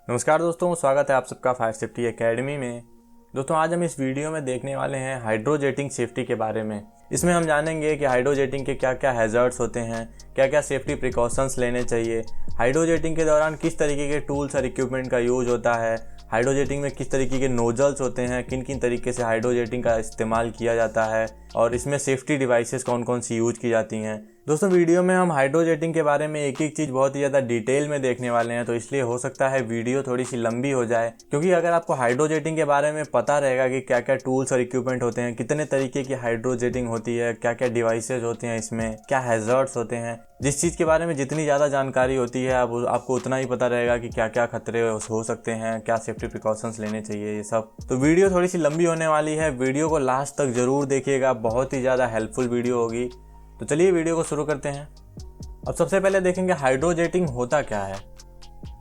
नमस्कार दोस्तों, स्वागत है आप सबका फायर सेफ्टी एकेडमी में। दोस्तों, आज हम इस वीडियो में देखने वाले हैं हाइड्रोजेटिंग सेफ्टी के बारे में। इसमें हम जानेंगे कि हाइड्रोजेटिंग के क्या क्या हैज़र्ड्स होते हैं, क्या क्या सेफ्टी प्रिकॉशंस लेने चाहिए, हाइड्रोजेटिंग के दौरान किस तरीके के टूल्स और इक्विपमेंट का यूज होता है, हाइड्रोजेटिंग में किस तरीके के नोजल्स होते हैं, किन किन तरीके से हाइड्रोजेटिंग का इस्तेमाल किया जाता है और इसमें सेफ्टी डिवाइसेस कौन कौन सी यूज की जाती हैं। दोस्तों, वीडियो में हम हाइड्रोजेटिंग के बारे में एक एक चीज़ बहुत ही ज़्यादा डिटेल में देखने वाले हैं, तो इसलिए हो सकता है वीडियो थोड़ी सी लंबी हो जाए। क्योंकि अगर आपको हाइड्रोजेटिंग के बारे में पता रहेगा कि क्या क्या टूल्स और इक्विपमेंट होते हैं, कितने तरीके की हाइड्रोजेटिंग होती है, क्या क्या डिवाइसेज होते हैं, इसमें क्या हैज़र्ड्स होते हैं, जिस चीज़ के बारे में जितनी ज़्यादा जानकारी होती है आपको उतना ही पता रहेगा कि क्या क्या खतरे हो सकते हैं, क्या सेफ्टी प्रिकॉशंस लेने चाहिए, ये सब। तो वीडियो थोड़ी सी लंबी होने वाली है, वीडियो को लास्ट तक ज़रूर देखिएगा, बहुत ही ज़्यादा हेल्पफुल वीडियो होगी। तो चलिए वीडियो को शुरू करते हैं। अब सबसे पहले देखेंगे हाइड्रोजेटिंग होता क्या है।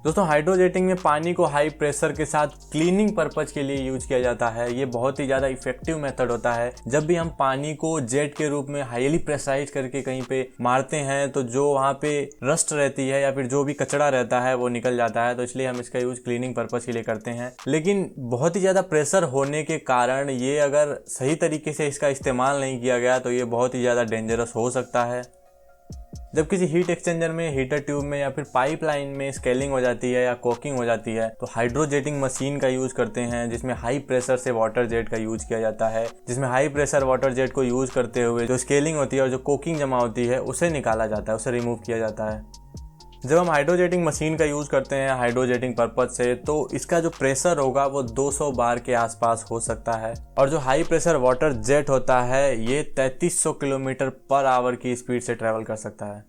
दोस्तों, हाइड्रोजेटिंग में पानी को हाई प्रेशर के साथ क्लीनिंग पर्पज के लिए यूज किया जाता है। ये बहुत ही ज़्यादा इफेक्टिव मेथड होता है। जब भी हम पानी को जेट के रूप में हाईली प्रेशराइज करके कहीं पे मारते हैं तो जो वहाँ पे रस्ट रहती है या फिर जो भी कचरा रहता है वो निकल जाता है, तो इसलिए हम इसका यूज क्लीनिंग पर्पज के लिए करते हैं। लेकिन बहुत ही ज़्यादा प्रेशर होने के कारण ये अगर सही तरीके से इसका इस्तेमाल नहीं किया गया तो ये बहुत ही ज़्यादा डेंजरस हो सकता है। जब किसी हीट एक्सचेंजर में, हीटर ट्यूब में या फिर पाइपलाइन में स्केलिंग हो जाती है या कोकिंग हो जाती है तो हाइड्रोजेटिंग मशीन का यूज करते हैं, जिसमें हाई प्रेशर से वाटर जेट का यूज किया जाता है, जिसमें हाई प्रेशर वाटर जेट को यूज करते हुए जो स्केलिंग होती है और जो कोकिंग जमा होती है उसे निकाला जाता है, उसे रिमूव किया जाता है। जब हम हाइड्रोजेटिंग मशीन का यूज़ करते हैं हाइड्रोजेटिंग पर्पज से, तो इसका जो प्रेशर होगा वो 200 बार के आसपास हो सकता है। और जो हाई प्रेशर वाटर जेट होता है ये 3300 किलोमीटर पर आवर की स्पीड से ट्रैवल कर सकता है।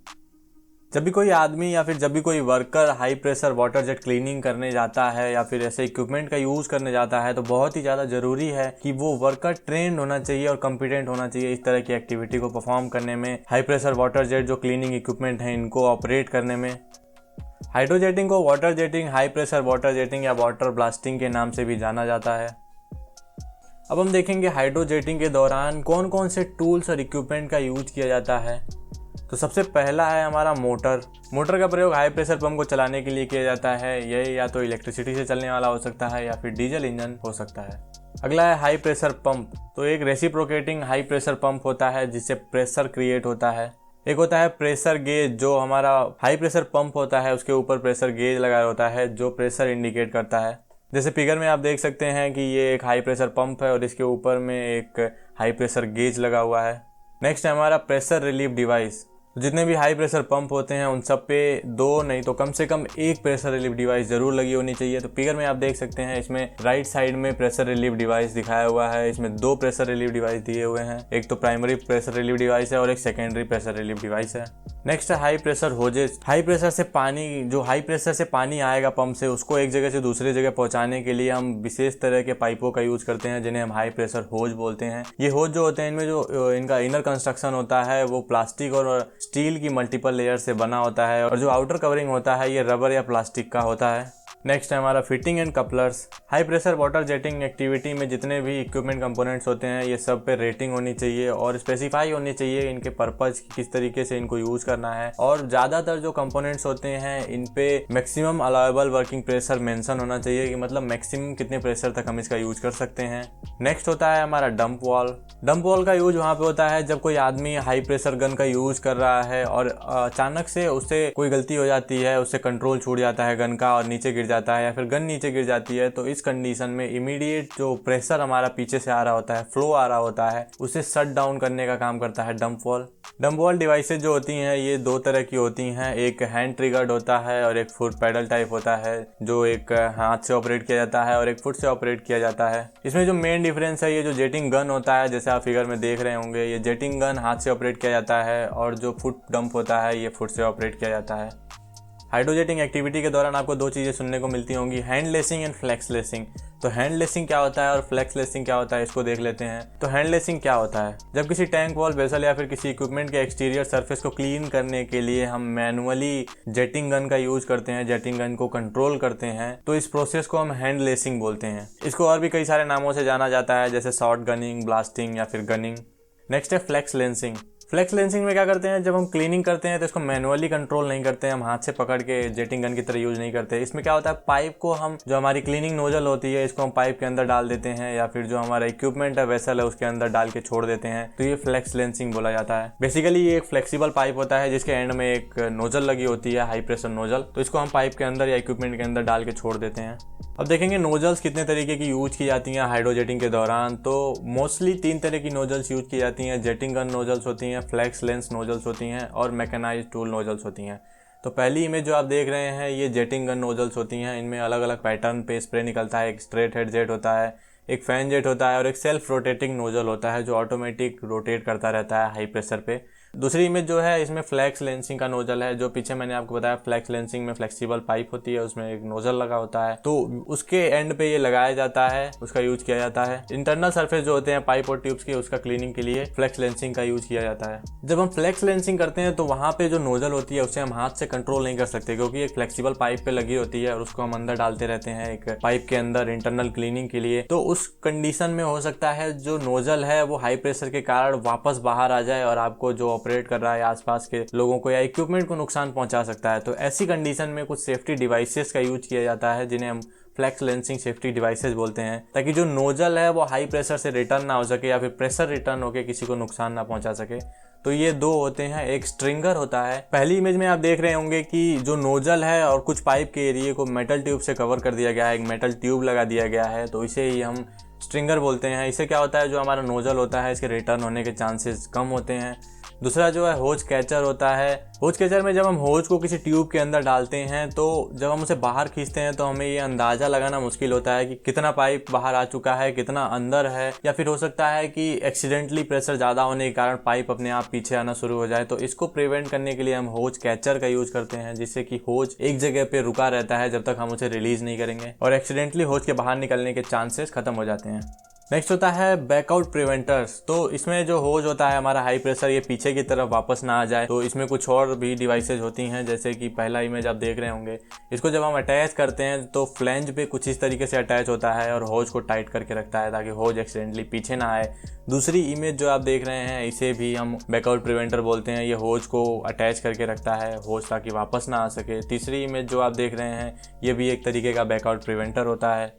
जब भी कोई आदमी या फिर जब भी कोई worker high pressure water jet cleaning करने जाता है या फिर ऐसे इक्विपमेंट का यूज़ करने जाता है तो बहुत ही ज़्यादा ज़रूरी है कि वो वर्कर ट्रेंड होना चाहिए और कॉम्पिटेंट होना चाहिए इस तरह की एक्टिविटी को परफॉर्म करने में, हाई प्रेशर वाटर जेट जो क्लीनिंग इक्विपमेंट हैं इनको ऑपरेट करने में। हाइड्रोजेटिंग को water jetting, high pressure water jetting या वाटर ब्लास्टिंग के नाम से भी जाना जाता है। अब हम देखेंगे हाइड्रोजेटिंग के दौरान कौन कौन से टूल्स और इक्विपमेंट का यूज किया जाता है। तो सबसे पहला है हमारा मोटर। मोटर का प्रयोग हाई प्रेशर पंप को चलाने के लिए किया जाता है। यह या तो इलेक्ट्रिसिटी से चलने वाला हो सकता है या फिर डीजल इंजन हो सकता है। अगला है हाई प्रेशर पंप। तो एक रेसिप्रोकेटिंग हाई प्रेशर पंप होता है जिससे प्रेशर क्रिएट होता है। एक होता है प्रेशर गेज, जो हमारा हाई प्रेशर पंप होता है उसके ऊपर प्रेशर गेज लगा होता है जो प्रेशर इंडिकेट करता है। जैसे फिगर में आप देख सकते हैं कि ये एक हाई प्रेशर पंप है और इसके ऊपर में एक हाई प्रेशर गेज लगा हुआ है। नेक्स्ट है हमारा प्रेशर रिलीफ डिवाइस। जितने भी हाई प्रेशर पंप होते हैं उन सब पे दो नहीं तो कम से कम एक प्रेशर रिलीफ डिवाइस जरूर लगी होनी चाहिए। तो फिगर में आप देख सकते हैं इसमें राइट साइड में प्रेशर रिलीफ डिवाइस दिखाया हुआ है। इसमें दो प्रेशर रिलीफ डिवाइस दिए हुए हैं, एक तो प्राइमरी प्रेशर रिलीफ डिवाइस है और एक सेकेंडरी प्रेशर रिलीफ डिवाइस है। नेक्स्ट है high pressure hoses. High pressure से पानी आएगा पंप से, उसको एक जगह से दूसरी जगह पहुंचाने के लिए हम विशेष तरह के पाइपों का यूज करते हैं जिन्हें हम हाई प्रेशर होज बोलते हैं। ये होज जो होते हैं इनमें जो इनका इनर कंस्ट्रक्शन होता है वो प्लास्टिक और स्टील की मल्टीपल लेयर से बना होता है और जो आउटर कवरिंग होता है ये रबर या प्लास्टिक का होता है। नेक्स्ट है हमारा fitting and couplers. High pressure water jetting activity में जितने भी इक्विपमेंट कंपोनेंट्स होते हैं ये सब पे रेटिंग होनी चाहिए और स्पेसिफाई होनी चाहिए इनके पर्पज, किस तरीके से इनको यूज करना है। और ज्यादातर जो कंपोनेंट्स होते हैं इन पे maximum allowable working pressure mention होना चाहिए कि मतलब मैक्सिमम कितने प्रेशर तक हम इसका यूज कर सकते हैं। नेक्स्ट होता है हमारा डंप वॉल। डंप वॉल का यूज वहाँ पे होता है जब कोई आदमी हाई प्रेशर गन का यूज कर रहा है और अचानक से उससे कोई गलती हो जाती है, उससे कंट्रोल छूट जाता है गन का और नीचे गिर जाता है या फिर गन नीचे गिर जाती है, तो इस कंडीशन में इमीडिएट जो प्रेशर हमारा पीछे से आ रहा होता है, फ्लो आ रहा होता है, उसे शट डाउन करने का काम करता है dump wall. Dump wall devices जो होती हैं ये दो तरह की होती हैं, एक हैंड ट्रिगर्ड होता है और एक फुट पैडल टाइप होता है जो एक हाथ से ऑपरेट किया जाता है और एक फुट से ऑपरेट किया जाता है। इसमें जो मेन डिफरेंस है ये जो जेटिंग गन होता है, जैसे आप फिगर में देख रहे होंगे, ये जेटिंग गन हाथ से ऑपरेट किया जाता है और जो फुट डंप होता है ये फुट से ऑपरेट किया जाता है। हाइड्रोजेटिंग एक्टिविटी के दौरान आपको दो चीज़ें सुनने को मिलती होंगी, hand lacing and flex lacing. तो हैंड लेसिंग क्या होता है और फ्लेक्स लेसिंग क्या होता है इसको देख लेते हैं। तो हैंड लेसिंग क्या होता है, जब किसी टैंक वॉल वेसल या फिर किसी इक्विपमेंट के एक्सटीरियर सरफेस को क्लीन करने के लिए हम मैनुअली जेटिंग गन का यूज करते हैं, जेटिंग गन को कंट्रोल करते हैं, तो इस प्रोसेस को हम हैंड लेसिंग बोलते हैं। इसको और भी कई सारे नामों से जाना जाता है जैसे शॉर्ट गनिंग, ब्लास्टिंग या फिर गनिंग। नेक्स्ट है फ्लेक्स लेंसिंग। फ्लेक्स लेंसिंग में क्या करते हैं, जब हम क्लीनिंग करते हैं तो इसको मैनुअली कंट्रोल नहीं करते हैं, हम हाथ से पकड़ के जेटिंग गन की तरह यूज नहीं करते। इसमें क्या होता है, पाइप को हम, जो हमारी क्लीनिंग नोजल होती है, इसको हम पाइप के अंदर डाल देते हैं या फिर जो हमारा इक्विपमेंट है, वेसल है, उसके अंदर डाल के छोड़ देते हैं, तो ये फ्लेक्स लेंसिंग बोला जाता है। बेसिकली ये एक फ्लेक्सिबल पाइप होता है जिसके एंड में एक नोजल लगी होती है, हाई प्रेशर नोजल, तो इसको हम पाइप के अंदर या इक्विपमेंट के अंदर डाल के छोड़ देते हैं। अब देखेंगे नोजल्स कितने तरीके की यूज की जाती हैं हाइड्रोजेटिंग के दौरान। तो मोस्टली 3 तरह की नोजल्स यूज की जाती हैं। जेटिंग गन नोजल्स होती हैं, फ्लेक्स लेंस नोजल्स होती हैं और मैकेनाइज्ड टूल नोजल्स होती हैं। तो पहली इमेज जो आप देख रहे हैं ये जेटिंग गन नोजल्स होती हैं। इनमें अलग अलग पैटर्न पे स्प्रे निकलता है। एक स्ट्रेट हेड जेट होता है, एक फैन जेट होता है और एक सेल्फ रोटेटिंग नोजल होता है जो ऑटोमेटिक रोटेट करता रहता है हाई प्रेशर पे। दूसरी इमेज जो है इसमें फ्लेक्स लेंसिंग का नोजल है। जो पीछे मैंने आपको बताया, फ्लेक्स लेंसिंग में फ्लेक्सिबल पाइप होती है, उसमें एक नोजल लगा होता है, तो उसके एंड पे ये लगाया जाता है, उसका यूज किया जाता है। इंटरनल सरफेस जो होते हैं पाइप और ट्यूब्स के, उसका क्लीनिंग के लिए फ्लेक्स लेंसिंग का यूज किया जाता है। जब हम फ्लेक्स लेंसिंग करते हैं तो वहां पे जो नोजल होती है उसे हम हाथ से कंट्रोल नहीं कर सकते, क्योंकि एक फ्लेक्सिबल पाइप पे लगी होती है और उसको हम अंदर डालते रहते हैं एक पाइप के अंदर इंटरनल क्लीनिंग के लिए। तो उस कंडीशन में हो सकता है जो नोजल है वो हाई प्रेशर के कारण वापस बाहर आ जाए और आपको जो ऑपरेट कर रहा है आसपास के लोगों को या इक्विपमेंट को नुकसान पहुंचा सकता है। तो ऐसी कंडीशन में कुछ सेफ्टी डिवाइसेस का यूज किया जाता है जिन्हें हम फ्लेक्स लेंसिंग सेफ्टी डिवाइसेस बोलते हैं, ताकि जो नोजल है वो हाई प्रेशर से रिटर्न ना हो सके या फिर प्रेशर रिटर्न होकर किसी को नुकसान ना पहुंचा सके। तो ये 2 होते हैं। एक स्ट्रिंगर होता है। पहली इमेज में आप देख रहे होंगे कि जो नोजल है और कुछ पाइप के एरिया को मेटल ट्यूब से कवर कर दिया गया है, एक मेटल ट्यूब लगा दिया गया है, तो इसे ही हम स्ट्रिंगर बोलते हैं। इससे क्या होता है, जो हमारा नोजल होता है इसके रिटर्न होने के चांसेस कम होते हैं। दूसरा जो है होज कैचर होता है। होज कैचर में जब हम होज को किसी ट्यूब के अंदर डालते हैं तो जब हम उसे बाहर खींचते हैं तो हमें ये अंदाजा लगाना मुश्किल होता है कि कितना पाइप बाहर आ चुका है, कितना अंदर है, या फिर हो सकता है कि एक्सीडेंटली प्रेशर ज्यादा होने के कारण पाइप अपने आप पीछे आना शुरू हो जाए। तो इसको प्रिवेंट करने के लिए हम होज कैचर का यूज करते हैं, जिससे कि होज एक जगह पे रुका रहता है जब तक हम उसे रिलीज नहीं करेंगे और एक्सीडेंटली होज के बाहर निकलने के चांसेस खत्म हो जाते हैं। नेक्स्ट होता है बैकआउट प्रिवेंटर्स। तो इसमें जो होज होता है हमारा हाई प्रेशर, ये पीछे की तरफ वापस ना आ जाए, तो इसमें कुछ और भी डिवाइसेज होती हैं, जैसे कि पहला इमेज आप देख रहे होंगे। इसको जब हम अटैच करते हैं तो फ्लैंज पे कुछ इस तरीके से अटैच होता है और होज को टाइट करके रखता है ताकि होज एक्सीडेंटली पीछे ना आए। दूसरी इमेज जो आप देख रहे हैं इसे भी हम बैकआउट प्रिवेंटर बोलते हैं। ये होज को अटैच करके रखता है, होज ताकि वापस ना आ सके। तीसरी इमेज जो आप देख रहे हैं ये भी एक तरीके का बैकआउट प्रिवेंटर होता है।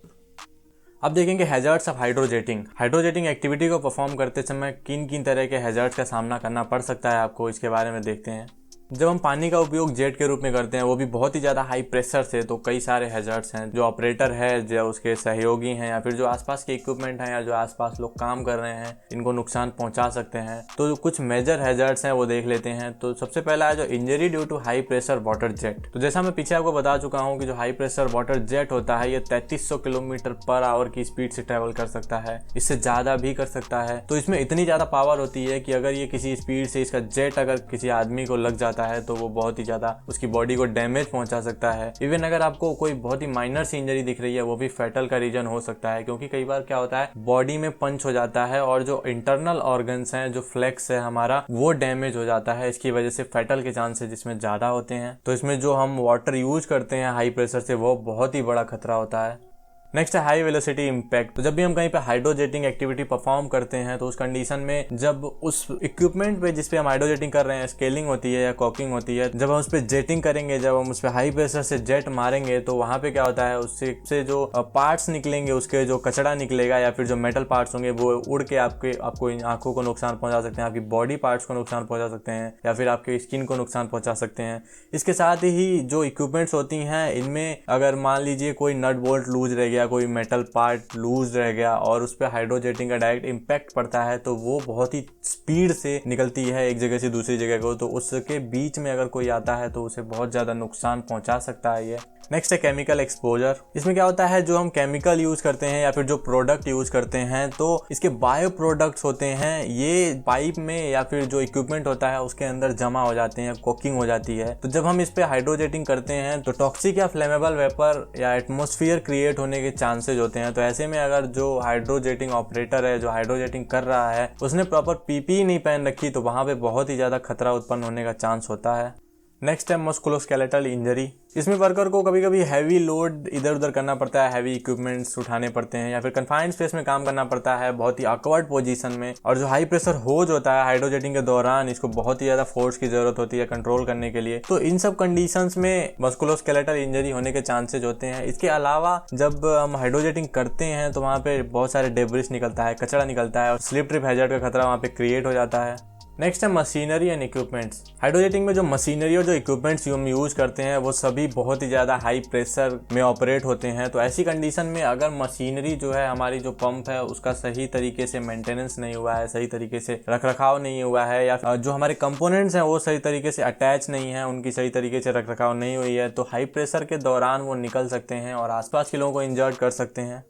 अब देखेंगे hazards of hydrojetting. Hydrojetting activity को परफॉर्म करते समय किन किन तरह के हैजर्ड्स का सामना करना पड़ सकता है आपको, इसके बारे में देखते हैं। जब हम पानी का उपयोग जेट के रूप में करते हैं, वो भी बहुत ही ज़्यादा हाई प्रेशर से, तो कई सारे हैजर्ड्स हैं। जो ऑपरेटर है, जो उसके सहयोगी हैं या फिर जो आसपास के इक्विपमेंट हैं या जो आसपास लोग काम कर रहे हैं, इनको नुकसान पहुंचा सकते हैं। तो जो कुछ मेजर हैजर्ड्स हैं वो देख लेते हैं। तो सबसे पहला है जो injury due to high pressure water jet. तो जैसा मैं पीछे आपको बता चुका हूँ कि जो हाई प्रेशर वाटर जेट होता है ये 3300 किलोमीटर पर आवर की स्पीड से ट्रेवल कर सकता है, इससे ज़्यादा भी कर सकता है। तो इसमें इतनी ज़्यादा पावर होती है कि अगर ये किसी स्पीड से इसका जेट अगर किसी आदमी को लग जाता है तो वो बहुत ही ज्यादा उसकी बॉडी को डैमेज पहुंचा सकता है। इवन अगर आपको कोई बहुत ही माइनर सी इंजरी दिख रही है वो भी फेटल का रीजन हो सकता है, क्योंकि कई बार क्या होता है बॉडी में पंच हो जाता है और जो इंटरनल ऑर्गन्स हैं, जो फ्लेक्स है हमारा, वो डैमेज हो जाता है। इसकी वजह से फेटल के चांसेस इसमें ज्यादा होते हैं। तो इसमें जो हम वाटर यूज करते हैं हाई प्रेशर से, वो बहुत ही बड़ा खतरा होता है। नेक्स्ट है हाई वेलोसिटी इम्पैक्ट। तो जब भी हम कहीं पे हाइड्रोजेटिंग एक्टिविटी परफॉर्म करते हैं तो उस कंडीशन में जब उस इक्विपमेंट पे जिस पे हम हाइड्रोजेटिंग कर रहे हैं स्केलिंग होती है या कॉकिंग होती है, जब हम उस पे जेटिंग करेंगे, जब हम उस पे हाई प्रेशर से जेट मारेंगे तो वहां पे क्या होता है, उससे जो पार्ट्स निकलेंगे, उसके जो कचरा निकलेगा या फिर जो मेटल पार्ट्स होंगे वो उड़ के आपको आंखों को नुकसान पहुंचा सकते हैं, आपकी बॉडी पार्ट्स को नुकसान पहुंचा सकते हैं या फिर आपके स्किन को नुकसान पहुंचा सकते हैं। इसके साथ ही जो इक्विपमेंट्स होती हैं इनमें अगर मान लीजिए कोई नट बोल्ट लूज रह गया, कोई मेटल पार्ट लूज रह गया और उस पर हाइड्रोजेटिंग का डायरेक्ट इम्पैक्ट पड़ता है, तो वो बहुत ही स्पीड से निकलती है एक जगह से दूसरी जगह को। तो उसके बीच में अगर कोई आता है तो उसे बहुत ज्यादा नुकसान पहुंचा सकता है ये। नेक्स्ट है केमिकल एक्सपोजर। इसमें क्या होता है, जो हम केमिकल यूज करते हैं या फिर जो प्रोडक्ट यूज करते हैं तो इसके बायो प्रोडक्ट्स होते हैं, ये पाइप में या फिर जो इक्विपमेंट होता है उसके अंदर जमा हो जाते हैं, कोकिंग हो जाती है। तो जब हम इस पे हाइड्रोजेटिंग करते हैं तो टॉक्सिक या फ्लेमेबल वेपर या एटमॉस्फेयर क्रिएट होने के चांसेस होते हैं। तो ऐसे में अगर जो हाइड्रोजेटिंग ऑपरेटर है, जो हाइड्रोजेटिंग कर रहा है, उसने प्रॉपर पीपीई नहीं पहन रखी तो वहां पे बहुत ही ज्यादा खतरा उत्पन्न होने का चांस होता है। नेक्स्ट है मस्कुलोस्केलेटल इंजरी। इसमें वर्कर को कभी कभी हैवी लोड इधर उधर करना पड़ता है, हैवी इक्विपमेंट्स उठाने पड़ते हैं या फिर कन्फाइंड स्पेस में काम करना पड़ता है बहुत ही ऑकवर्ड पोजीशन में। और जो हाई प्रेशर होज होता है हाइड्रोजेटिंग के दौरान, इसको बहुत ही ज्यादा फोर्स की जरूरत होती है कंट्रोल करने के लिए। तो इन सब कंडीशंस में मस्कुलोस्केलेटल इंजरी होने के चांसेस होते हैं। इसके अलावा जब हम हाइड्रोजेटिंग करते हैं तो वहाँ पे बहुत सारे डेब्रिस निकलता है, कचरा निकलता है और स्लिप ट्रिप हैजर्ड का खतरा वहाँ पे क्रिएट हो जाता है। नेक्स्ट है मशीनरी एंड इक्विपमेंट्स। हाइड्रोजेटिंग में जो मशीनरी और जो इक्विपमेंट्स हम यूज करते हैं वो सभी बहुत ही ज़्यादा हाई प्रेशर में ऑपरेट होते हैं। तो ऐसी कंडीशन में अगर मशीनरी जो है हमारी जो पंप है उसका सही तरीके से मेंटेनेंस नहीं हुआ है, सही तरीके से रखरखाव नहीं हुआ है, या जो हमारे कंपोनेंट्स हैं वो सही तरीके से अटैच नहीं है, उनकी सही तरीके से रखरखाव नहीं हुई है, तो हाई प्रेशर के दौरान वो निकल सकते हैं और आसपास के लोगों को इंजर्ड कर सकते हैं।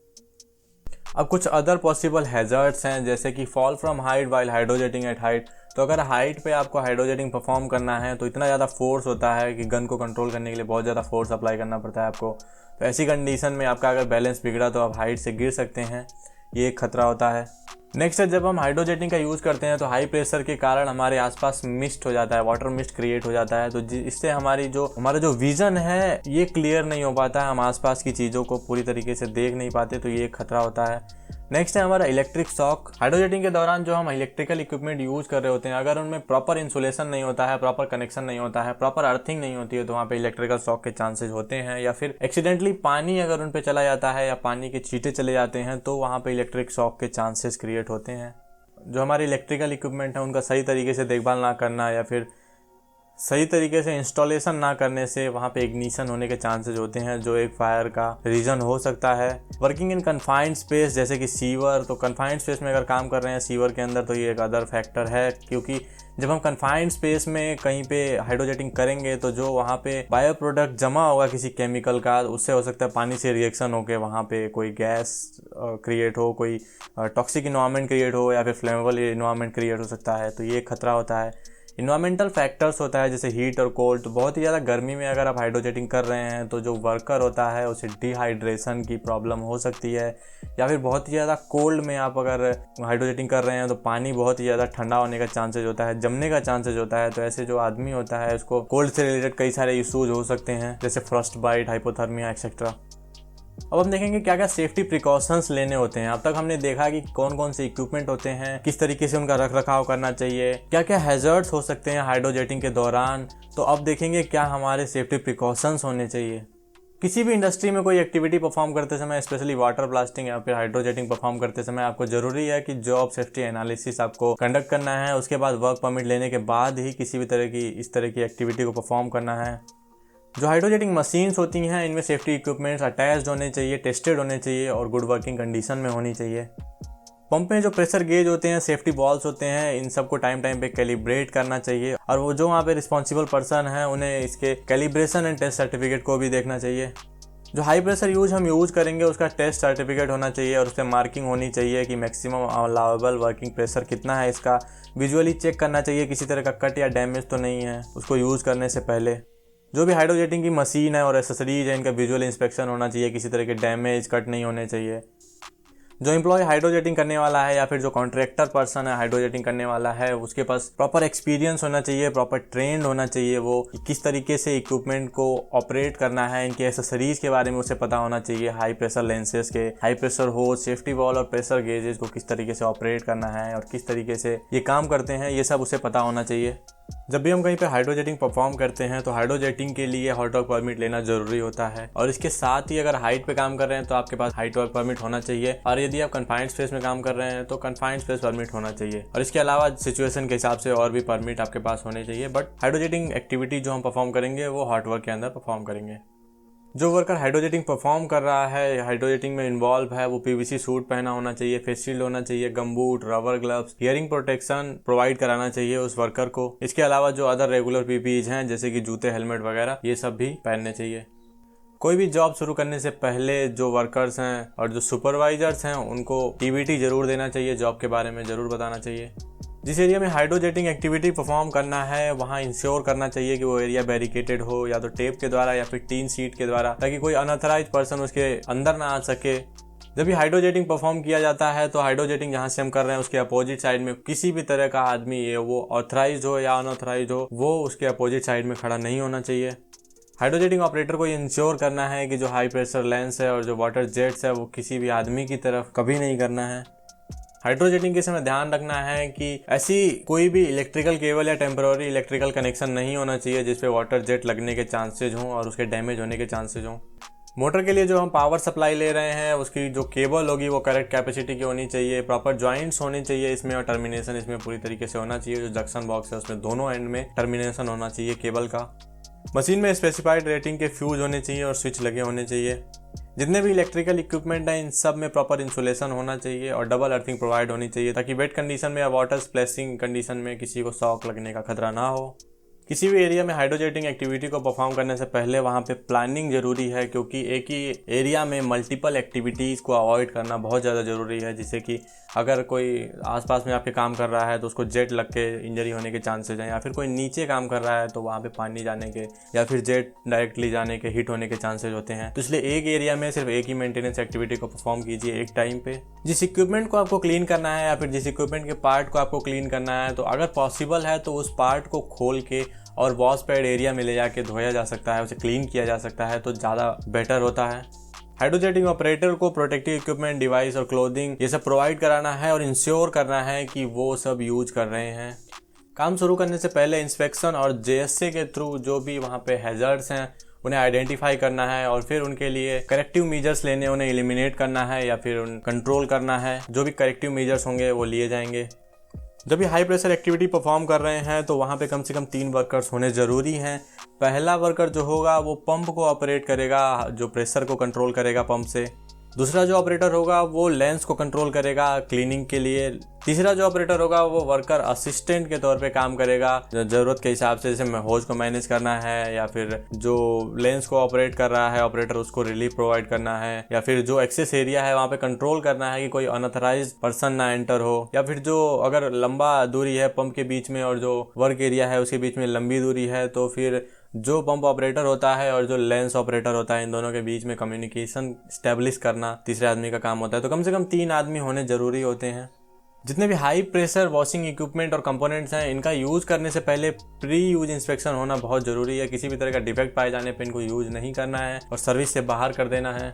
अब कुछ अदर पॉसिबल हैजर्ड्स हैं जैसे कि fall from height while hydrojetting at height. तो अगर हाइट पे आपको हाइड्रोजेटिंग परफॉर्म करना है तो इतना ज़्यादा फोर्स होता है कि गन को कंट्रोल करने के लिए बहुत ज़्यादा फोर्स अप्लाई करना पड़ता है आपको। तो ऐसी कंडीशन में आपका अगर बैलेंस बिगड़ा तो आप हाइट से गिर सकते हैं, ये एक खतरा होता है। नेक्स्ट है जब हम हाइड्रोजेटिंग का यूज़ करते हैं तो हाई प्रेशर के कारण हमारे आसपास मिस्ट हो जाता है, वाटर मिस्ट क्रिएट हो जाता है। तो इससे हमारा जो विजन है ये क्लियर नहीं हो पाता है, हम आसपास की चीज़ों को पूरी तरीके से देख नहीं पाते, तो ये एक खतरा होता है। नेक्स्ट है हमारा इलेक्ट्रिक शॉक। हाइड्रोजेटिंग के दौरान जो हम इलेक्ट्रिकल इक्विपमेंट यूज कर रहे होते हैं अगर उनमें प्रॉपर इंसुलेशन नहीं होता है, प्रॉपर कनेक्शन नहीं होता है, प्रॉपर अर्थिंग नहीं होती है तो वहाँ पे इलेक्ट्रिकल शॉक के चांसेस होते हैं। या फिर एक्सीडेंटली पानी अगर उन पे चला जाता है या पानी के छींटे चले जाते हैं तो वहाँ पे इलेक्ट्रिक शॉक के चांसेस क्रिएट होते हैं। जो हमारे इलेक्ट्रिकल इक्विपमेंट है उनका सही तरीके से देखभाल ना करना या फिर सही तरीके से इंस्टॉलेशन ना करने से वहाँ पे इग्निशन होने के चांसेस होते हैं, जो एक फायर का रीज़न हो सकता है। वर्किंग इन कन्फाइंड स्पेस जैसे कि सीवर, तो कन्फाइंड स्पेस में अगर काम कर रहे हैं सीवर के अंदर तो ये एक अदर फैक्टर है, क्योंकि जब हम कन्फाइंड स्पेस में कहीं पे हाइड्रोजेटिंग करेंगे तो जो वहाँ पे बायो प्रोडक्ट जमा होगा किसी केमिकल का, उससे हो सकता है पानी से रिएक्शन होकर वहाँ पे कोई गैस क्रिएट हो, कोई टॉक्सिक इन्वायरमेंट क्रिएट हो या फिर फ्लेमेबल इन्वायरमेंट क्रिएट हो सकता है, तो ये खतरा होता है। इन्वायरमेंटल फैक्टर्स होता है जैसे हीट और कोल्ड। तो बहुत ही ज़्यादा गर्मी में अगर आप हाइड्रोजेटिंग कर रहे हैं तो जो वर्कर होता है उसे डिहाइड्रेशन की प्रॉब्लम हो सकती है, या फिर बहुत ही ज़्यादा कोल्ड में आप अगर हाइड्रोजेटिंग कर रहे हैं तो पानी बहुत ही ज़्यादा ठंडा होने का चांसेस होता है, जमने का चांसेस होता है। तो ऐसे जो आदमी होता है उसको कोल्ड से रिलेटेड कई सारे इशूज हो सकते हैं जैसे फ्रॉस्ट बाइट, हाइपोथर्मिया एक्सेट्रा। अब हम देखेंगे क्या क्या सेफ्टी प्रिकॉशंस लेने होते हैं। अब तक हमने देखा कि कौन कौन से इक्विपमेंट होते हैं, किस तरीके से उनका रख रखाव करना चाहिए, क्या क्या हैजर्ड्स हो सकते हैं हाइड्रोजेटिंग के दौरान। तो अब देखेंगे क्या हमारे सेफ्टी प्रिकॉशंस होने चाहिए। किसी भी इंडस्ट्री में कोई एक्टिविटी परफॉर्म करते समय, स्पेशली वाटर ब्लास्टिंग या फिर हाइड्रोजेटिंग परफॉर्म करते समय, आपको जरूरी है कि जॉब सेफ्टी एनालिसिस आपको कंडक्ट करना है। उसके बाद वर्क परमिट लेने के बाद ही किसी भी इस तरह की एक्टिविटी को परफॉर्म करना है। जो हाइड्रोजेटिंग मशीन्स होती हैं इनमें सेफ्टी इक्विपमेंट्स अटैच्ड होने चाहिए, टेस्टेड होने चाहिए और गुड वर्किंग कंडीशन में होनी चाहिए। पंप में जो प्रेशर गेज होते हैं, सेफ्टी बॉल्स होते हैं, इन सबको टाइम टाइम पे कैलिब्रेट करना चाहिए और वो जो वहाँ पे रिस्पॉन्सिबल पर्सन है उन्हें इसके कैलिब्रेशन एंड टेस्ट सर्टिफिकेट को भी देखना चाहिए। जो हाई प्रेशर हम यूज करेंगे उसका टेस्ट सर्टिफिकेट होना चाहिए और उस पर मार्किंग होनी चाहिए कि मैक्सिमम अलाउेबल वर्किंग प्रेशर कितना है, इसका विजुअली चेक करना चाहिए किसी तरह का कट या डैमेज तो नहीं है उसको यूज़ करने से पहले। जो भी हाइड्रोजेटिंग की मशीन है और एसेसरीज है इनका विजुअल इंस्पेक्शन होना चाहिए, किसी तरह के डैमेज कट नहीं होने चाहिए। जो एम्प्लॉय हाइड्रोजेटिंग करने वाला है या फिर जो कॉन्ट्रैक्टर पर्सन है हाइड्रोजेटिंग करने वाला है उसके पास प्रॉपर एक्सपीरियंस होना चाहिए, प्रॉपर ट्रेंड होना चाहिए, वो किस तरीके से इक्विपमेंट को ऑपरेट करना है, इनके एसेसरीज के बारे में उसे पता होना चाहिए, हाई प्रेशर लेंसेज के, हाई प्रेशर होज, सेफ्टी वॉल और प्रेशर गेजेस को किस तरीके से ऑपरेट करना है और किस तरीके से ये काम करते हैं, ये सब उसे पता होना चाहिए। जब भी हम कहीं पे हाइड्रोजेटिंग परफॉर्म करते हैं तो हाइड्रोजेटिंग के लिए हॉट वर्क परमिट लेना जरूरी होता है और इसके साथ ही अगर हाइट पे काम कर रहे हैं तो आपके पास हाइट वर्क परमिट होना चाहिए और यदि आप कन्फाइंड स्पेस में काम कर रहे हैं तो कन्फाइंड स्पेस परमिट होना चाहिए और इसके अलावा सिचुएशन के हिसाब से और भी परमिट आपके पास होने चाहिए। बट हाइड्रोजेटिंग एक्टिविटी जो हम परफॉर्म करेंगे वो हॉट वर्क के अंदर परफॉर्म करेंगे। जो वर्कर हाइड्रोजेटिंग परफॉर्म कर रहा है, हाइड्रोजेटिंग में इन्वॉल्व है, वो पीवीसी सूट पहना होना चाहिए, फेस शील्ड होना चाहिए, gumboot, rubber gloves, hearing protection provide कराना चाहिए उस वर्कर को। इसके अलावा जो अदर रेगुलर पीपीईज हैं जैसे कि जूते, हेलमेट वगैरह, ये सब भी पहनने चाहिए। कोई भी जॉब शुरू करने से पहले जो वर्कर्स हैं और जो सुपरवाइजर्स हैं उनको टीबीटी जरूर देना चाहिए, जॉब के बारे में जरूर बताना चाहिए। जिस एरिया में हाइड्रोजेटिंग एक्टिविटी परफॉर्म करना है वहाँ इंश्योर करना चाहिए कि वो एरिया बैरिकेटेड हो, या तो टेप के द्वारा या फिर टीन शीट के द्वारा, ताकि कोई अनऑथराइज्ड पर्सन उसके अंदर ना आ सके। जब भी हाइड्रोजेटिंग परफॉर्म किया जाता है तो हाइड्रोजेटिंग जहाँ से हम कर रहे हैं उसके अपोजिट साइड में किसी भी तरह का आदमी, ये वो ऑथराइज्ड हो या अनऑथराइज्ड हो, वो उसके अपोजिट साइड में खड़ा नहीं होना चाहिए। हाइड्रोजेटिंग ऑपरेटर को इंश्योर करना है कि जो हाई प्रेशर लेंस है और जो वाटर जेट्स है वो किसी भी आदमी की तरफ कभी नहीं करना है। हाइड्रोजेटिंग के समय ध्यान रखना है कि ऐसी कोई भी इलेक्ट्रिकल केबल या टेम्पररी इलेक्ट्रिकल कनेक्शन नहीं होना चाहिए जिसपे वाटर जेट लगने के चांसेज हों और उसके डैमेज होने के चांसेज हों। मोटर के लिए जो हम पावर सप्लाई ले रहे हैं उसकी जो केबल होगी वो करेक्ट कैपेसिटी की होनी चाहिए, प्रॉपर जॉइंट्स होने चाहिए इसमें और टर्मिनेशन इसमें पूरी तरीके से होना चाहिए। जो जंक्शन बॉक्स है उसमें दोनों एंड में टर्मिनेशन होना चाहिए केबल का। मशीन में स्पेसिफाइड रेटिंग के फ्यूज होने चाहिए और स्विच लगे होने चाहिए। जितने भी इलेक्ट्रिकल इक्विपमेंट हैं इन सब में प्रॉपर इंसुलेशन होना चाहिए और डबल अर्थिंग प्रोवाइड होनी चाहिए ताकि वेट कंडीशन में या वाटर स्प्लैशिंग कंडीशन में किसी को शॉक लगने का खतरा ना हो। किसी भी एरिया में हाइड्रोजेटिंग एक्टिविटी को परफॉर्म करने से पहले वहाँ पे प्लानिंग जरूरी है, क्योंकि एक ही एरिया में मल्टीपल एक्टिविटीज़ को अवॉइड करना बहुत ज़्यादा ज़रूरी है, जिससे कि अगर कोई आसपास में आपके काम कर रहा है तो उसको जेट लग के इंजरी होने के चांसेस हैं, या फिर कोई नीचे काम कर रहा है तो वहाँ पे पानी जाने के या फिर जेट डायरेक्टली जाने के हिट होने के चांसेस होते हैं। तो इसलिए एक एरिया में सिर्फ एक ही मेंटेनेंस एक्टिविटी को परफॉर्म कीजिए एक टाइम पे। जिस इक्विपमेंट को आपको क्लीन करना है या फिर जिस इक्विपमेंट के पार्ट को आपको क्लीन करना है तो अगर पॉसिबल है तो उस पार्ट को खोल के और वॉश पैड एरिया में ले जाके धोया जा सकता है, उसे क्लीन किया जा सकता है तो ज़्यादा बेटर होता है। हाइड्रोजेटिंग ऑपरेटर को प्रोटेक्टिव इक्विपमेंट, डिवाइस और क्लोथिंग ये सब प्रोवाइड कराना है और इंश्योर करना है कि वो सब यूज कर रहे हैं। काम शुरू करने से पहले इंस्पेक्शन और JSA के थ्रू जो भी वहाँ पे हैजर्ड्स हैं उन्हें आइडेंटिफाई करना है और फिर उनके लिए करेक्टिव मेजर्स लेने, उन्हें एलिमिनेट करना है या फिर उन कंट्रोल करना है। जो भी करेक्टिव मेजर्स होंगे वो लिए जाएंगे। जब भी हाई प्रेशर एक्टिविटी परफॉर्म कर रहे हैं तो वहाँ पे कम से कम 3 वर्कर्स होने ज़रूरी हैं। पहला वर्कर जो होगा वो पंप को ऑपरेट करेगा, जो प्रेशर को कंट्रोल करेगा पंप से। दूसरा जो ऑपरेटर होगा वो लेंस को कंट्रोल करेगा क्लीनिंग के लिए। तीसरा जो ऑपरेटर होगा वो वर्कर असिस्टेंट के तौर पे काम करेगा ज़रूरत के हिसाब से, जैसे होज को मैनेज करना है या फिर जो लेंस को ऑपरेट कर रहा है ऑपरेटर उसको रिलीफ प्रोवाइड करना है, या फिर जो एक्सेस एरिया है वहाँ पे कंट्रोल करना है कि कोई अनऑथराइज्ड पर्सन ना एंटर हो, या फिर जो अगर लंबा दूरी है पंप के बीच में और जो वर्क एरिया है उसके बीच में लंबी दूरी है तो फिर जो पंप ऑपरेटर होता है और जो लेंस ऑपरेटर होता है इन दोनों के बीच में कम्युनिकेशन स्टैब्लिश करना तीसरे आदमी का काम होता है। तो कम से कम 3 आदमी होने जरूरी होते हैं। जितने भी हाई प्रेशर वॉशिंग इक्विपमेंट और कंपोनेंट्स हैं इनका यूज करने से पहले प्री यूज इंस्पेक्शन होना बहुत जरूरी है। किसी भी तरह का डिफेक्ट पाए जाने पर इनको यूज नहीं करना है और सर्विस से बाहर कर देना है।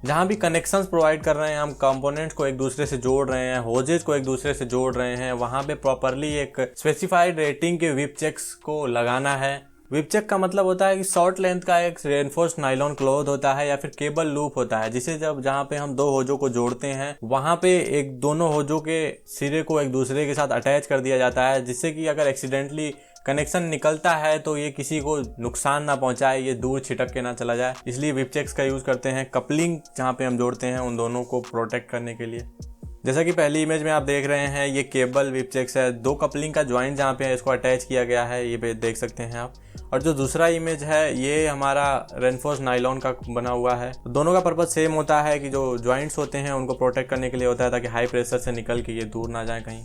जहाँ भी कनेक्शंस प्रोवाइड कर रहे हैं, हम कंपोनेंट्स को एक दूसरे से जोड़ रहे हैं, होजेज को एक दूसरे से जोड़ रहे हैं, वहाँ पे प्रॉपरली एक स्पेसिफाइड रेटिंग के विप चेक्स को लगाना है। विप चेक का मतलब होता है कि शॉर्ट लेंथ का एक रेनफोर्स्ड नाइलॉन क्लॉथ होता है या फिर केबल लूप होता है, जिसे जब जहाँ पे हम 2 होजों को जोड़ते हैं वहाँ पे एक दोनों होजों के सिरे को एक दूसरे के साथ अटैच कर दिया जाता है, जिससे कि अगर एक्सीडेंटली कनेक्शन निकलता है तो ये किसी को नुकसान ना पहुंचाए, ये दूर छिटक के ना चला जाए। इसलिए विप चेक्स का यूज करते हैं। कपलिंग जहाँ पे हम जोड़ते हैं उन दोनों को प्रोटेक्ट करने के लिए। जैसा कि पहली इमेज में आप देख रहे हैं ये केबल विप चेक्स है। 2 कपलिंग का ज्वाइंट जहाँ पे है इसको अटैच किया गया है, ये पे देख सकते हैं आप। और जो दूसरा इमेज है ये हमारा रेनफोर्स नाइलॉन का बना हुआ है। दोनों का पर्पज सेम होता है कि जो ज्वाइंट्स होते हैं उनको प्रोटेक्ट करने के लिए होता है ताकि हाई प्रेशर से निकल के ये दूर ना जाए कहीं।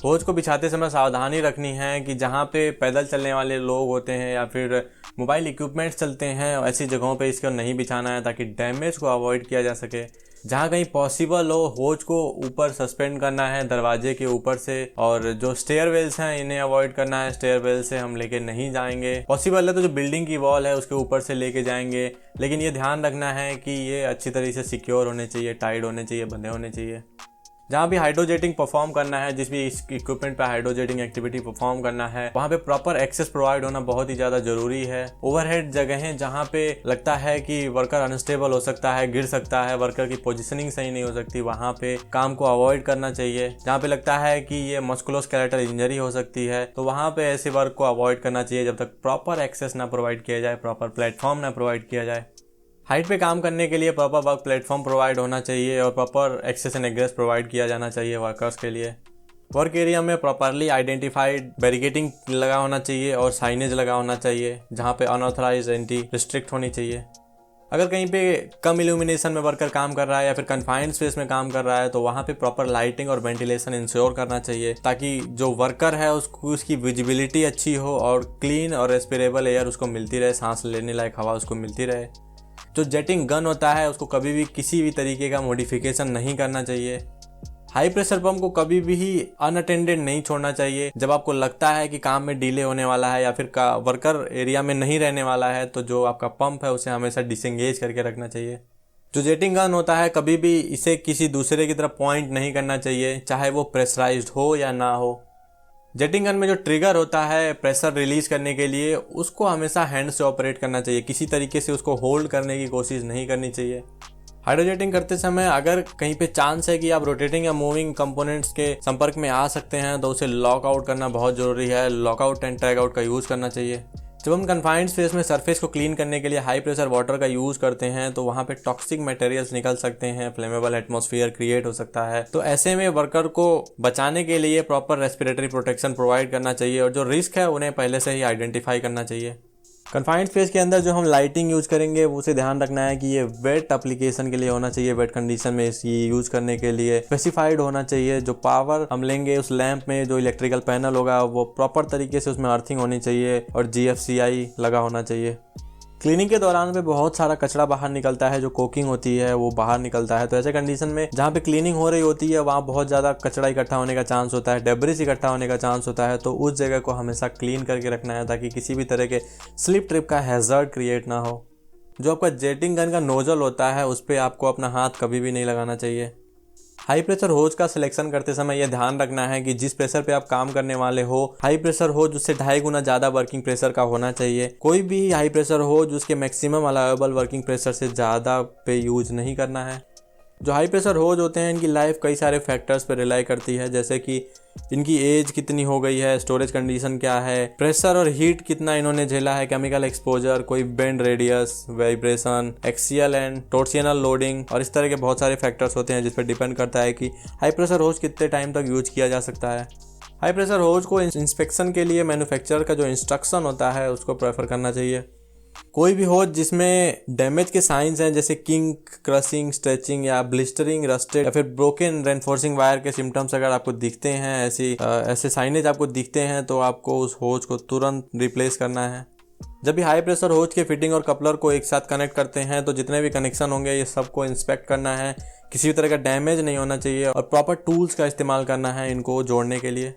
होज को बिछाते समय सावधानी रखनी है कि जहाँ पे पैदल चलने वाले लोग होते हैं या फिर मोबाइल इक्विपमेंट्स चलते हैं ऐसी जगहों पे इसको नहीं बिछाना है ताकि डैमेज को अवॉइड किया जा सके। जहाँ कहीं पॉसिबल हो होज को ऊपर सस्पेंड करना है दरवाजे के ऊपर से, और जो स्टेयर वेल्स हैं इन्हें अवॉइड करना है। स्टेयर वेल से हम लेके नहीं जाएंगे। पॉसिबल है तो जो बिल्डिंग की वॉल है उसके ऊपर से लेके जाएंगे, लेकिन ये ध्यान रखना है कि ये अच्छी तरीके से सिक्योर होने चाहिए, टाइट होने चाहिए, बंधे होने चाहिए। जहाँ भी हाइड्रोजेटिंग परफॉर्म करना है, जिस भी इस इक्विपमेंट पे हाइड्रोजेटिंग एक्टिविटी परफॉर्म करना है, वहाँ पे प्रॉपर एक्सेस प्रोवाइड होना बहुत ही ज़्यादा जरूरी है। ओवरहेड जगहें जहाँ पे लगता है कि वर्कर अनस्टेबल हो सकता है, गिर सकता है, वर्कर की पोजीशनिंग सही नहीं हो सकती, वहाँ पे काम को अवॉइड करना चाहिए। जहाँ पे लगता है कि ये मस्कुलोस्केलेटल इंजरी हो सकती है तो वहाँ पे ऐसे वर्क को अवॉइड करना चाहिए जब तक प्रॉपर एक्सेस ना प्रोवाइड किया जाए, प्रॉपर प्लेटफॉर्म ना प्रोवाइड किया जाए। हाइट पे काम करने के लिए प्रॉपर वर्क प्लेटफॉर्म प्रोवाइड होना चाहिए और proper access and egress provide किया जाना चाहिए वर्कर्स के लिए। वर्क एरिया में प्रॉपरली आइडेंटिफाइड बैरिकेडिंग लगा होना चाहिए और साइनेज लगा होना चाहिए जहाँ पे अनऑथराइज एंटी रिस्ट्रिक्ट होनी चाहिए। अगर कहीं पे कम इल्यूमिनेशन में वर्कर काम कर रहा है या फिर कन्फाइंड स्पेस में काम कर रहा है तो वहाँ पे प्रॉपर लाइटिंग और वेंटिलेशन इंश्योर करना चाहिए ताकि जो वर्कर है उसकी विजिबिलिटी अच्छी हो और क्लीन और रेस्पिरेबल एयर उसको मिलती रहे, सांस लेने लायक हवा उसको मिलती रहे। जो जेटिंग गन होता है उसको कभी भी किसी भी तरीके का मॉडिफिकेशन नहीं करना चाहिए। हाई प्रेशर पंप को कभी भी अनअटेंडेड नहीं छोड़ना चाहिए। जब आपको लगता है कि काम में डिले होने वाला है या फिर वर्कर एरिया में नहीं रहने वाला है तो जो आपका पंप है उसे हमेशा डिसएंगेज करके रखना चाहिए। जो जेटिंग गन होता है कभी भी इसे किसी दूसरे की तरफ पॉइंट नहीं करना चाहिए, चाहे वो प्रेशराइज्ड हो या ना हो। जेटिंग गन में जो ट्रिगर होता है प्रेशर रिलीज करने के लिए, उसको हमेशा हैंड से ऑपरेट करना चाहिए, किसी तरीके से उसको होल्ड करने की कोशिश नहीं करनी चाहिए। हाइड्रोजेटिंग करते समय अगर कहीं पे चांस है कि आप रोटेटिंग या मूविंग कंपोनेंट्स के संपर्क में आ सकते हैं तो उसे लॉक आउट करना बहुत जरूरी है। लॉकआउट एंड ट्रैग आउट का यूज करना चाहिए। जब हम कन्फाइंड स्पेस में सरफेस को क्लीन करने के लिए हाई प्रेशर वाटर का यूज करते हैं तो वहां पे टॉक्सिक मटेरियल्स निकल सकते हैं, फ्लेमेबल एटमॉस्फेयर क्रिएट हो सकता है। तो ऐसे में वर्कर को बचाने के लिए प्रॉपर रेस्पिरेटरी प्रोटेक्शन प्रोवाइड करना चाहिए और जो रिस्क है उन्हें पहले से ही आइडेंटिफाई करना चाहिए। कन्फाइंड स्पेस के अंदर जो हम लाइटिंग यूज करेंगे वो उसे ध्यान रखना है कि ये वेट एप्लीकेशन के लिए होना चाहिए, वेट कंडीशन में ये यूज करने के लिए स्पेसिफाइड होना चाहिए। जो पावर हम लेंगे उस लैंप में, जो इलेक्ट्रिकल पैनल होगा वो प्रॉपर तरीके से उसमें अर्थिंग होनी चाहिए और GFCI लगा होना चाहिए। क्लीनिंग के दौरान पे बहुत सारा कचरा बाहर निकलता है, जो कोकिंग होती है वो बाहर निकलता है। तो ऐसे कंडीशन में जहाँ पे क्लीनिंग हो रही होती है वहाँ बहुत ज़्यादा कचरा इकट्ठा होने का चांस होता है, डेब्रिस इकट्ठा होने का चांस होता है। तो उस जगह को हमेशा क्लीन करके रखना है ताकि किसी भी तरह के स्लिप ट्रिप का हैजर्ड क्रिएट ना हो। जो आपका जेटिंग गन का नोजल होता है उस पर आपको अपना हाथ कभी भी नहीं लगाना चाहिए। हाई प्रेशर होज का सिलेक्शन करते समय यह ध्यान रखना है कि जिस प्रेशर पे आप काम करने वाले हो, हाई प्रेशर होज उससे 2.5 गुना ज्यादा वर्किंग प्रेशर का होना चाहिए। कोई भी हाई प्रेशर होज उसके मैक्सिमम अलाउएबल वर्किंग प्रेशर से ज्यादा पे यूज नहीं करना है। जो हाई प्रेशर होज होते हैं इनकी लाइफ कई सारे फैक्टर्स पर रिलाई करती है, जैसे कि इनकी एज कितनी हो गई है, स्टोरेज कंडीशन क्या है, प्रेशर और हीट कितना इन्होंने झेला है, केमिकल एक्सपोजर, कोई bend radius, vibration, axial and torsional loading और इस तरह के बहुत सारे फैक्टर्स होते हैं जिस पर डिपेंड करता है कि हाई प्रेशर होज कितने टाइम तक यूज किया जा सकता है। हाई प्रेशर होज को इंस्पेक्शन के लिए मैन्युफैक्चरर का जो इंस्ट्रक्शन होता है उसको प्रेफर करना चाहिए। कोई भी होज जिसमें डैमेज के साइंस हैं जैसे किंक, क्रशिंग, स्ट्रेचिंग या ब्लिस्टरिंग, रस्टेड या फिर ब्रोकन रेनफोर्सिंग वायर के सिम्टम्स अगर आपको दिखते हैं, ऐसे साइनेज आपको दिखते हैं तो आपको उस होज को तुरंत रिप्लेस करना है। जब भी हाई प्रेशर होज के फिटिंग और कपलर को एक साथ कनेक्ट करते हैं तो जितने भी कनेक्शन होंगे ये सबको इंस्पेक्ट करना है, किसी भी तरह का डैमेज नहीं होना चाहिए और प्रॉपर टूल्स का इस्तेमाल करना है इनको जोड़ने के लिए।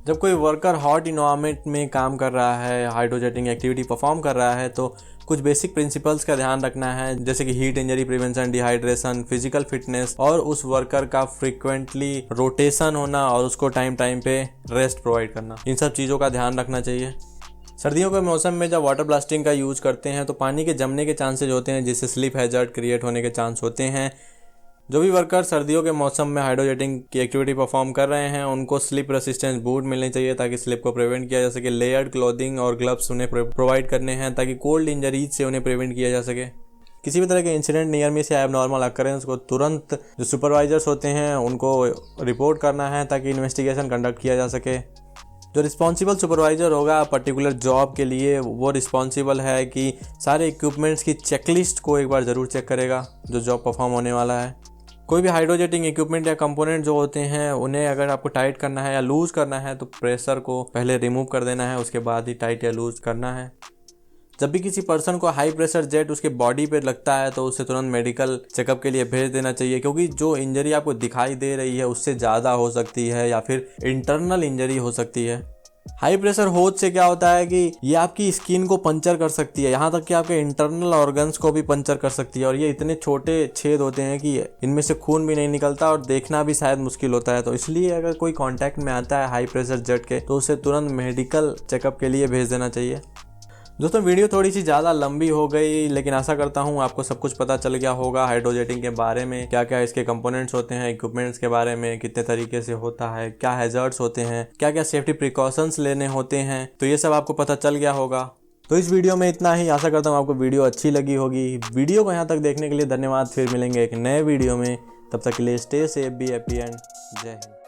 जब कोई वर्कर हॉट इन्वायरमेंट में काम कर रहा है, हाइड्रोजेटिंग एक्टिविटी परफॉर्म कर रहा है तो कुछ बेसिक प्रिंसिपल्स का ध्यान रखना है, जैसे कि heat injury prevention, dehydration, physical fitness और उस वर्कर का फ्रीक्वेंटली रोटेशन होना और उसको टाइम टाइम पे रेस्ट प्रोवाइड करना। इन सब चीज़ों का ध्यान रखना चाहिए। सर्दियों के मौसम में जब वाटर ब्लास्टिंग का यूज करते हैं तो पानी के जमने के चांसेज होते हैं जिससे स्लिप हैजर्ड क्रिएट होने के चांस होते हैं। जो भी वर्कर सर्दियों के मौसम में हाइड्रोजेटिंग की एक्टिविटी परफॉर्म कर रहे हैं उनको स्लिप रेसिस्टेंस बूट मिलने चाहिए ताकि स्लिप को प्रिवेंट किया जा सके। लेयर्ड क्लोथिंग और ग्लव्स उन्हें प्रोवाइड करने हैं ताकि कोल्ड इंजरीज से उन्हें प्रिवेंट किया जा सके। किसी भी तरह के इंसिडेंट नियर मिस या एबनॉर्मल अकरेंस को तुरंत जो सुपरवाइजर्स होते हैं उनको रिपोर्ट करना है ताकि इन्वेस्टिगेशन कंडक्ट किया जा सके। जो रिस्पॉन्सिबल सुपरवाइजर होगा पर्टिकुलर जॉब के लिए वो रिस्पॉन्सिबल है कि सारे इक्विपमेंट्स की चेकलिस्ट को एक बार ज़रूर चेक करेगा जो जॉब परफॉर्म होने वाला है। कोई भी हाइड्रोजेटिंग इक्विपमेंट या कंपोनेंट जो होते हैं उन्हें अगर आपको टाइट करना है या लूज करना है तो प्रेशर को पहले रिमूव कर देना है, उसके बाद ही टाइट या लूज करना है। जब भी किसी पर्सन को हाई प्रेशर जेट उसके बॉडी पे लगता है तो उसे तुरंत मेडिकल चेकअप के लिए भेज देना चाहिए, क्योंकि जो इंजरी आपको दिखाई दे रही है उससे ज़्यादा हो सकती है या फिर इंटरनल इंजरी हो सकती है। हाई प्रेशर होज से क्या होता है कि ये आपकी स्किन को पंचर कर सकती है, यहाँ तक कि आपके इंटरनल ऑर्गन्स को भी पंचर कर सकती है और ये इतने छोटे छेद होते हैं कि इनमें से खून भी नहीं निकलता और देखना भी शायद मुश्किल होता है। तो इसलिए अगर कोई कांटेक्ट में आता है हाई प्रेशर जेट के तो उसे तुरंत मेडिकल चेकअप के लिए भेज देना चाहिए। दोस्तों वीडियो थोड़ी सी ज़्यादा लंबी हो गई, लेकिन आशा करता हूँ आपको सब कुछ पता चल गया होगा हाइड्रोजेटिंग के बारे में, क्या क्या इसके कंपोनेंट्स होते हैं, इक्विपमेंट्स के बारे में कितने तरीके से होता है, क्या हैजर्ड्स होते हैं, क्या क्या सेफ्टी प्रिकॉशंस लेने होते हैं, तो ये सब आपको पता चल गया होगा। तो इस वीडियो में इतना ही। आशा करता हूँ आपको वीडियो अच्छी लगी होगी। वीडियो को यहाँ तक देखने के लिए धन्यवाद। फिर मिलेंगे एक नए वीडियो में, तब तक के लिए stay safe, be happy and जय हिंद।